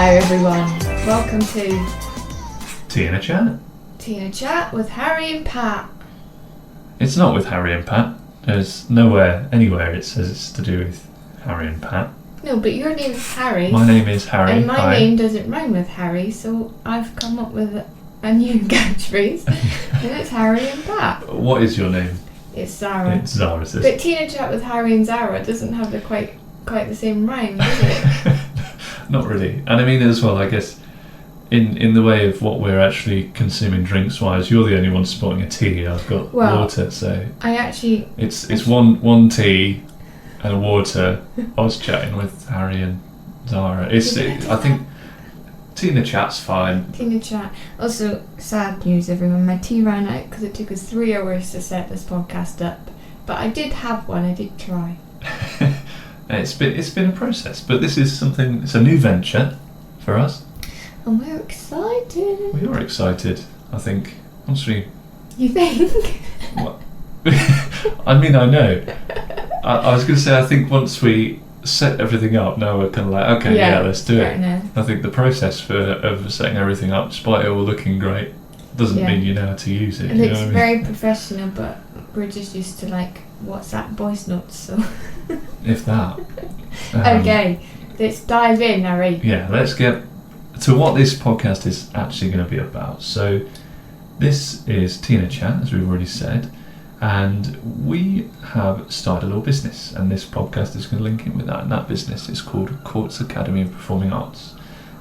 Hello everyone, welcome to Tea and a Chat. Tea and a Chat with Harry and Pat. It's not with Harry and Pat. There's anywhere it says it's to do with Harry and Pat. No, but your name is Harry. My name is Harry. And my name doesn't rhyme with Harry, so I've come up with a new catchphrase. And it's Harry and Pat. What is your name? It's Zara. It's Zara, sis. But Tea and a Chat with Harry and Zara doesn't have quite the same rhyme, does it? Not really. And I mean as well, I guess, in the way of what we're actually consuming drinks-wise, you're the only one sporting a tea. I've got water, so... It's one tea and a water. I was chatting with Harry and Zara. I think Tea and a Chat's fine. Tea and a Chat. Also, sad news everyone, my tea ran out because it took us 3 hours to set this podcast up. But I did have one, I did try. It's been a process, but this is something. It's a new venture for us, and we're excited. We are excited. I think once we. You think? What? I mean, I know. I was going to say, I think once we set everything up, now we're kind of like, okay, yeah let's do it. Now. I think the process of setting everything up, despite it all looking great, doesn't mean you know how to use it. It looks very professional, but we're just used to WhatsApp voice notes, so. If that. Okay, let's dive in, Harry. Yeah, let's get to what this podcast is actually going to be about. So, this is Tea and a Chat, as we've already said, and we have started a little business, and this podcast is going to link in with that. And that business is called Quartz Academy of Performing Arts.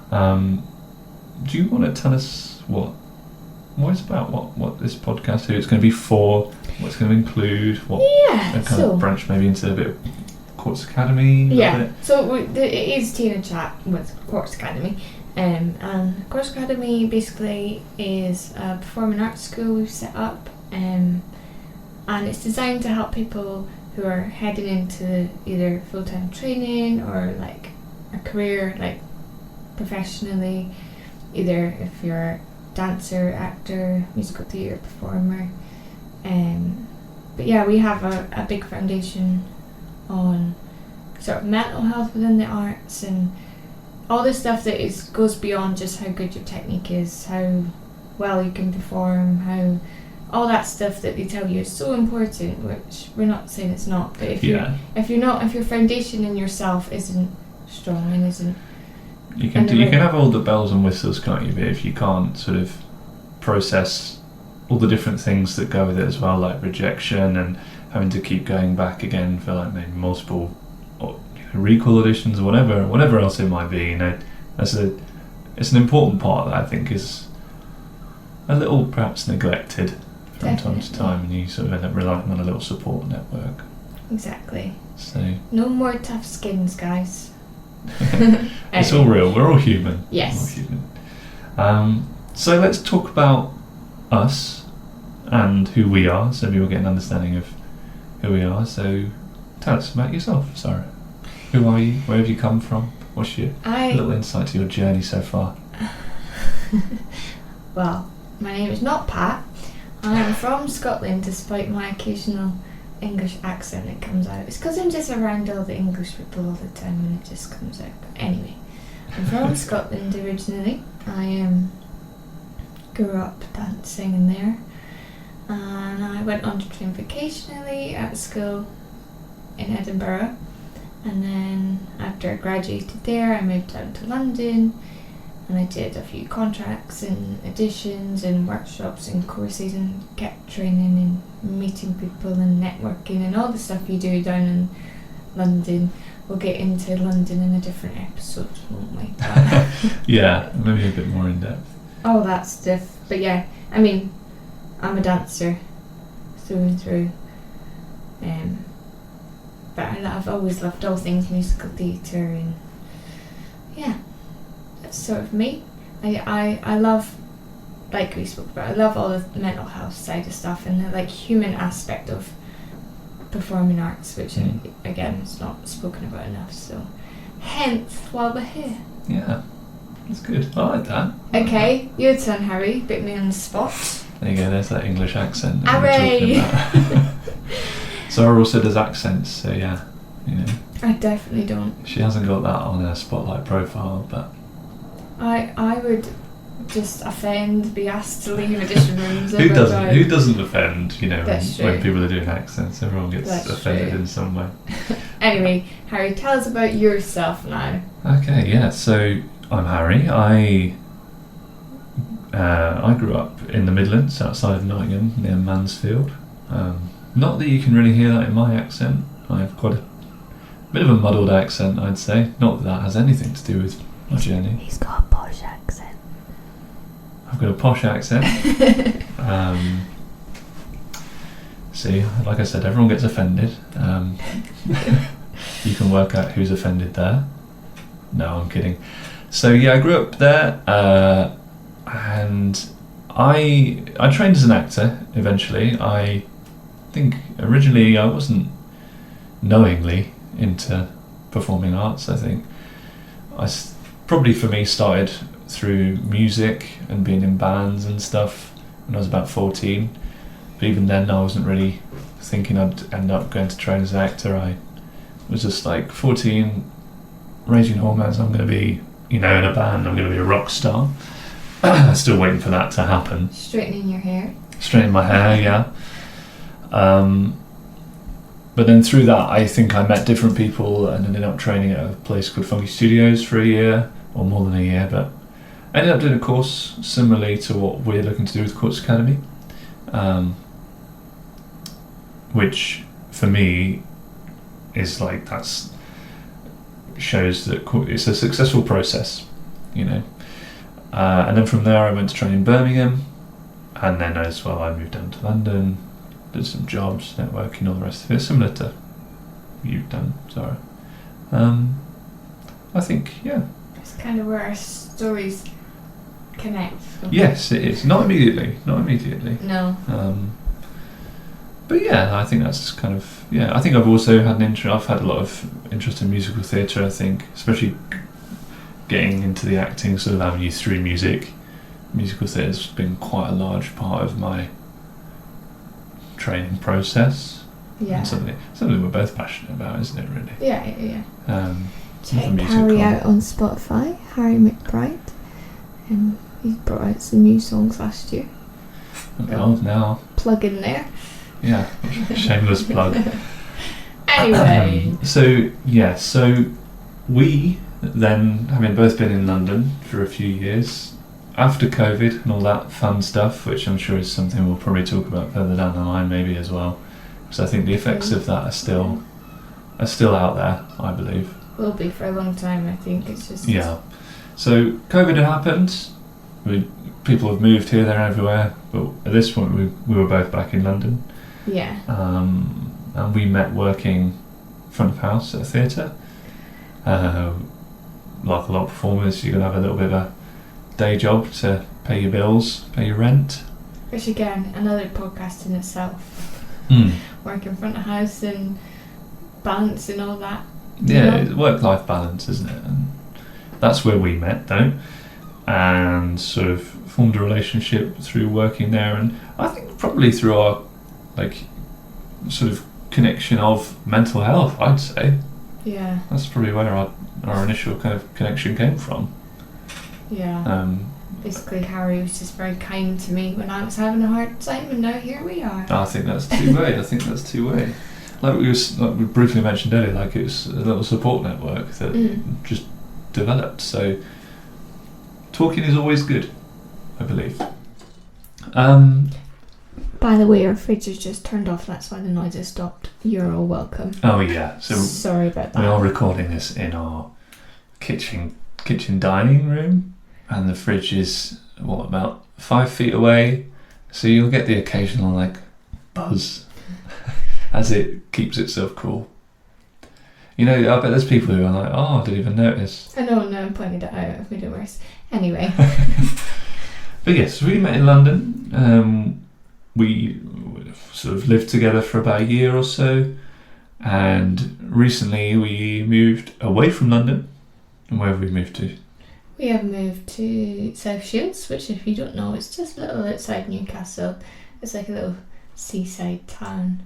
Do you want to tell us what it's about? What this podcast, who it's going to be for? What it's going to include? Of branch maybe into a bit of Quartz Academy. Yeah, so it is Tea and a Chat with Quartz Academy, and Quartz Academy basically is a performing arts school we've set up, and it's designed to help people who are heading into either full-time training or a career professionally, either if you're a dancer, actor, musical theatre performer. But yeah, we have a big foundation on sort of mental health within the arts and all the stuff that goes beyond just how good your technique is, how well you can perform, how all that stuff that they tell you is so important, which we're not saying it's not, but if your foundation in yourself isn't strong and isn't you can have all the bells and whistles, can't you? But if you can't sort of process all the different things that go with it as well, like rejection and having to keep going back again for maybe multiple recall auditions or whatever else it might be, it's an important part that I think is a little perhaps neglected from time to time, and you sort of end up relying on a little support network. Exactly. So no more tough skins, guys. It's all real. We're all human. Yes. We're all human. So let's talk about us and who we are, so people get an understanding of who we are. So tell us about yourself, Sarah. Who are you? Where have you come from? What's your little insight to your journey so far? Well, my name is not Pat. I am from Scotland, despite my occasional English accent that comes out. It's because I'm just around all the English people all the time and it just comes out. But anyway, I'm from Scotland originally. I grew up dancing in there, and I went on to train vocationally at school in Edinburgh, and then after I graduated there I moved down to London and I did a few contracts and auditions and workshops and courses and kept training and meeting people and networking and all the stuff you do down in London. We'll get into London in a different episode, won't we? Yeah, maybe a bit more in depth. All that stuff. But yeah, I mean, I'm a dancer through and through. But I've always loved all things musical theatre, and yeah, that's sort of me. I love, like we spoke about, I love all the mental health side of stuff and the human aspect of performing arts, which again is not spoken about enough, so hence why we're here. Yeah, that's good. I like that. Okay, your turn, Harry. Put me on the spot. There you go, there's that English accent. Harry! Zara also does accents, so yeah, I definitely don't. She hasn't got that on her spotlight profile, but I would just offend, be asked to leave audition rooms. Who doesn't offend, when people are doing accents? Everyone gets offended in some way. Anyway, Harry, tell us about yourself now. Okay, yeah, so I'm Harry. I grew up in the Midlands, outside of Nottingham, near Mansfield. Not that you can really hear that in my accent. I have quite a bit of a muddled accent, I'd say. Not that that has anything to do with my journey. He's got a posh accent. I've got a posh accent. See, like I said, everyone gets offended. You can work out who's offended there. No, I'm kidding. So yeah, I grew up there, and I trained as an actor eventually. I think originally I wasn't knowingly into performing arts. I think probably for me started through music and being in bands and stuff when I was about 14. But even then I wasn't really thinking I'd end up going to train as an actor. I was just like 14, raging hormones, I'm going to be, in a band, I'm going to be a rock star. Still waiting for that to happen. Straightening your hair. Straightening my hair, yeah. But then through that, I think I met different people and ended up training at a place called Funky Studios for a year, or more than a year, but I ended up doing a course similarly to what we're looking to do with Quartz Academy, which for me is like, shows that it's a successful process, and then from there I went to train in Birmingham, and then as well I moved down to London, did some jobs, networking, all the rest of it, similar to you've done, Zara. I think, yeah. It's kind of where our stories connect. Yes, it is. Not immediately. No. But yeah, I think that's kind of, I think I've also had I've had a lot of interest in musical theatre, I think, especially getting into the acting sort of avenue through music. Musical theatre's been quite a large part of my training process. Yeah. And something we're both passionate about, isn't it, really? Yeah. Check Harry out on Spotify, Harry McBride. He brought out some new songs last year. Well, now. Plug in there. Yeah, shameless plug. Anyway. So we then, having both been in London for a few years, after COVID and all that fun stuff, which I'm sure is something we'll probably talk about further down the line maybe as well, because I think the effects of that are still out there, I believe. Will be for a long time, I think. It's just... Yeah. So COVID had happened, people have moved here, there, everywhere, but at this point we were both back in London. Yeah. And we met working front of house at a theatre. Like a lot of performers, you're going to have a little bit of a day job to pay your bills, pay your rent. Which again, another podcast in itself. Work in front of house and balance and all that. Yeah, it's work-life balance, isn't it? And that's where we met, though, and sort of formed a relationship through working there, and I think probably through our sort of connection of mental health, I'd say. Yeah. That's probably where our initial kind of connection came from. Yeah. Basically, Harry was just very kind to me when I was having a hard time, and now here we are. I think that's two-way. Like we briefly mentioned earlier, like it was a little support network that just developed. So talking is always good, I believe. By the way, our fridge is just turned off. That's why the noise has stopped. You're all welcome. Oh yeah. So sorry about that. We are recording this in our kitchen dining room, and the fridge is about 5 feet away. So you'll get the occasional buzz as it keeps itself cool. I bet there's people who are like, oh, I didn't even notice. I know, no, I'm pointing it out. I've made it worse. Anyway. But yes, we met in London. We sort of lived together for about a year or so, and recently we moved away from London. And where have we moved to? We have moved to South Shields, which, if you don't know, it's just a little outside Newcastle. It's like a little seaside town.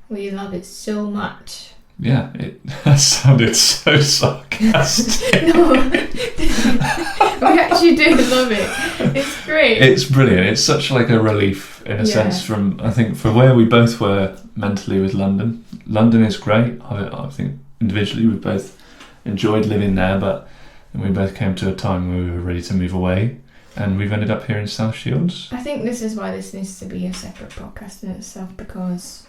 We love it so much. Yeah, it sounded so sarcastic. No, we actually do love it. It's great. It's brilliant. It's such like a relief in a sense from, I think, for where we both were mentally with London. London is great. I think individually we both enjoyed living there, but we both came to a time where we were ready to move away, and we've ended up here in South Shields. I think this is why this needs to be a separate podcast in itself, because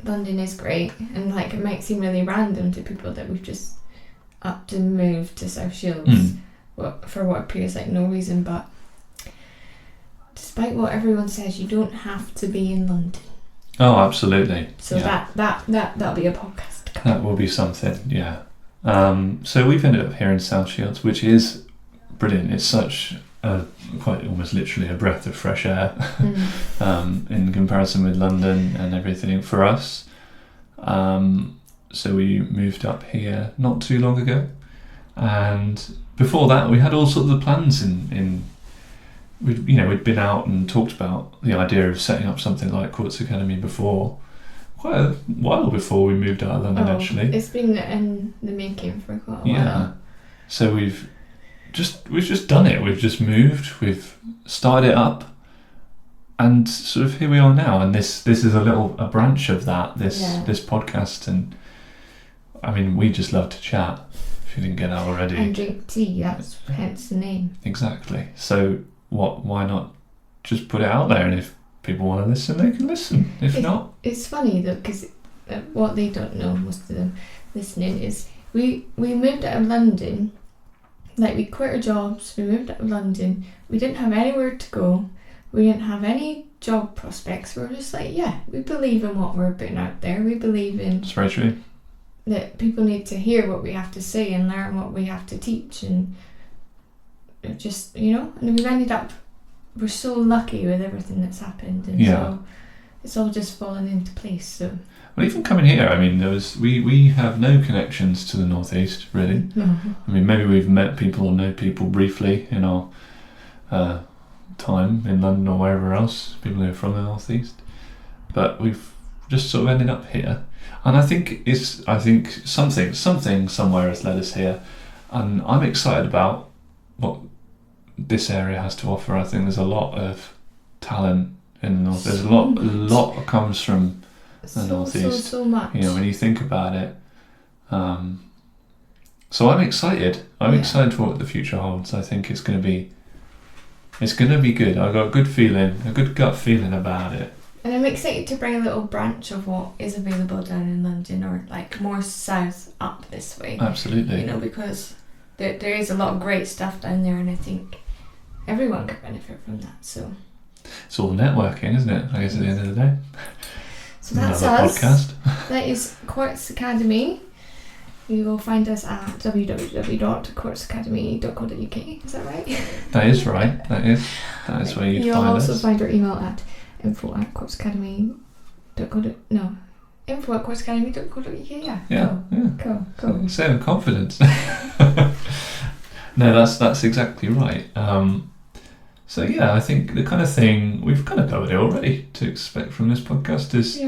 London is great, and like it might seem really random to people that we've just upped and moved to South Shields for what appears like no reason, but despite what everyone says, you don't have to be in London. Oh, absolutely. So that'll be a podcast. That will be something, yeah. So we've ended up here in South Shields, which is brilliant. It's such quite almost literally a breath of fresh air in comparison with London and everything for us. So we moved up here not too long ago, and before that we had all sorts of plans we'd been out and talked about the idea of setting up something like Quartz Academy before, quite a while before we moved out of London. Actually, it's been in the making for quite a while. Yeah, so we've just done it. We've just moved. We've started it up, and sort of here we are now. And this is a branch of that. This podcast, and I mean, we just love to chat. If you didn't get that already, and drink tea. That's hence the name. Exactly. So why not just put it out there? And if people want to listen, they can listen. If not, it's funny though, because what they don't know, most of them listening, is we moved out of London. Like, we quit our jobs, we moved out of London, we didn't have anywhere to go, we didn't have any job prospects. We were just like, we believe in what we're putting out there, we believe in... It's very true. That people need to hear what we have to say and learn what we have to teach, and just, and we've ended up, we're so lucky with everything that's happened, and so it's all just fallen into place, so... Well, even coming here, I mean, we have no connections to the Northeast, really. Mm-hmm. I mean, maybe we've met people or know people briefly in our time in London or wherever else, people who are from the Northeast. But we've just sort of ended up here. And I think something somewhere has led us here. And I'm excited about what this area has to offer. I think there's a lot of talent in the North. There's a lot that comes from the Northeast. So much. When you think about it. So I'm excited. I'm excited for what the future holds. I think it's going to be good. I've got a good gut feeling about it. And I'm excited to bring a little branch of what is available down in London, or like more south up this way. Absolutely. Because there is a lot of great stuff down there, and I think everyone could benefit from that. So it's all networking, isn't it? I guess at the end of the day. So that's another us. Podcast. That is Quartz Academy. You will find us at www.quartzacademy.co.uk. Is that right? That is right. That is where you'd find us. You'll also find our email at info@quartzacademy.co.uk. Yeah. Cool. Say with confidence. No, that's exactly right. So I think the kind of thing we've kind of covered it already to expect from this podcast is,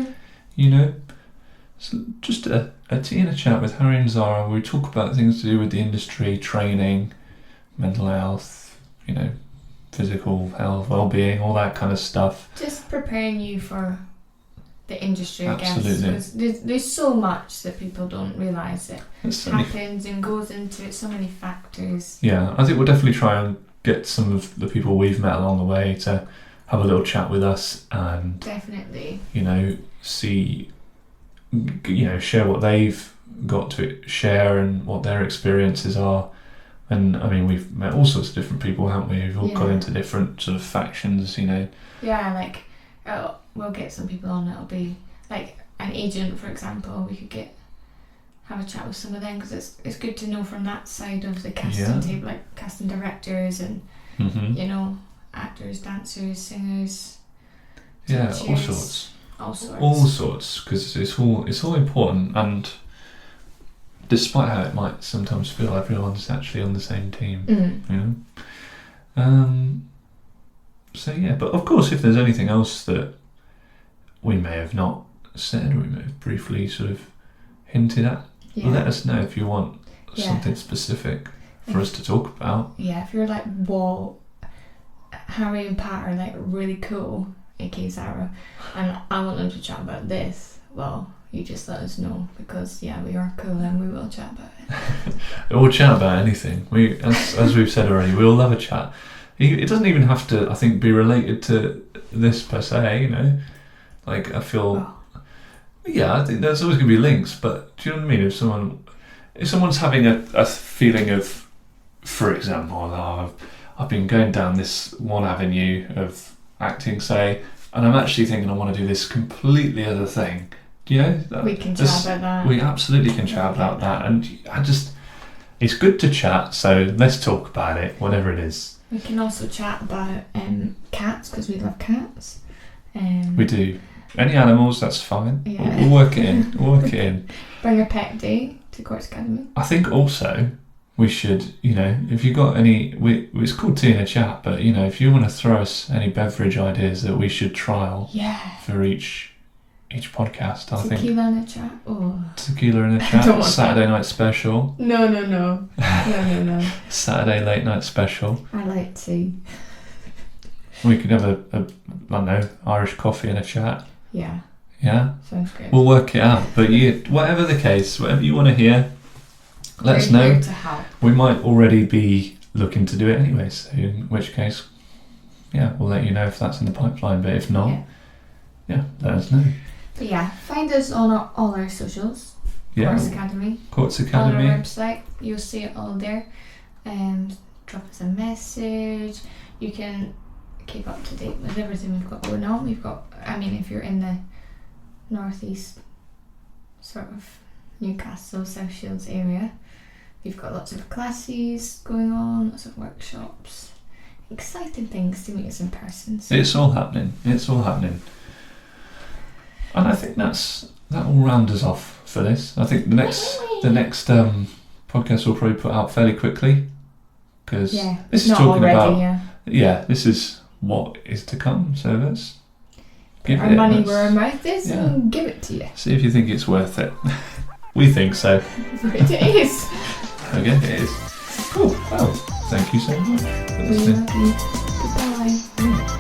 just a tea and a chat with Harry and Zara. We talk about things to do with the industry, training, mental health, physical health, well-being, all that kind of stuff. Just preparing you for the industry, Absolutely. I guess. There's so much that people don't realise that happens and goes into it, so many factors. Yeah, I think we'll definitely try and get some of the people we've met along the way to have a little chat with us and definitely, see, share what they've got to share and what their experiences are. And I mean, we've met all sorts of different people, haven't we? We've all got into different sort of factions, Yeah, like we'll get some people on. It'll be like an agent, for example. We could have a chat with some of them, because it's good to know from that side of the casting table, like casting directors and actors, dancers, singers. Teachers, all sorts, because it's all important, and despite how it might sometimes feel, everyone's actually on the same team. But of course, if there's anything else that we may have not said, or we may have briefly sort of hinted at. Yeah. Let us know if you want Yeah. something specific for us to talk about. Yeah, if you're like, whoa, Harry and Pat are like really cool, aka Zara, and I want them to chat about this, well, you just let us know, because we are cool and we will chat about it. We'll chat about anything. We, as we've said already, we'll love a chat. It doesn't even have to, I think, be related to this per se, you know. Like, I feel, I think there's always going to be links, but do you know what I mean? If someone's having a feeling of, for example, I've been going down this one avenue of acting, say, and I'm actually thinking I want to do this completely other thing. You know, we can chat about that. We absolutely can chat about that, and it's good to chat. So let's talk about it, whatever it is. We can also chat about cats, because we love cats. We do. Any animals, that's fine. Yeah. We'll work it in. We'll work it in. Bring a pet day to Quartz Academy. I think also we should, you know, if you got any, it's called Tea in a Chat, but you know, if you want to throw us any beverage ideas that we should trial for each podcast, I think. Tequila in a chat? Oh. Tequila in a Chat, Saturday night special. No. Saturday late night special. I like tea. We could have I don't know, Irish coffee in a chat. Yeah. Yeah? Sounds good. We'll work it out. But whatever the case, whatever you want to hear, let us know. Here to help. We might already be looking to do it anyway, so in which case, we'll let you know if that's in the pipeline. But if not, let us know. But find us on all our socials. Quartz Academy. Quartz Academy. On our website, you'll see it all there. Drop us a message. You can keep up to date with everything we've got going on. If you're in the northeast sort of Newcastle, South Shields area, we've got lots of classes going on, lots of workshops, exciting things to meet us in person. So. It's all happening. And I think that will round us off for this. I think the next podcast we'll probably put out fairly quickly, because this is talking about this is what is to come. So let's give our money where our mouth is and give it to you. See if you think it's worth it. We think so. It is. Okay, it is. Cool. Well, thank you so much for listening. We love you. Goodbye.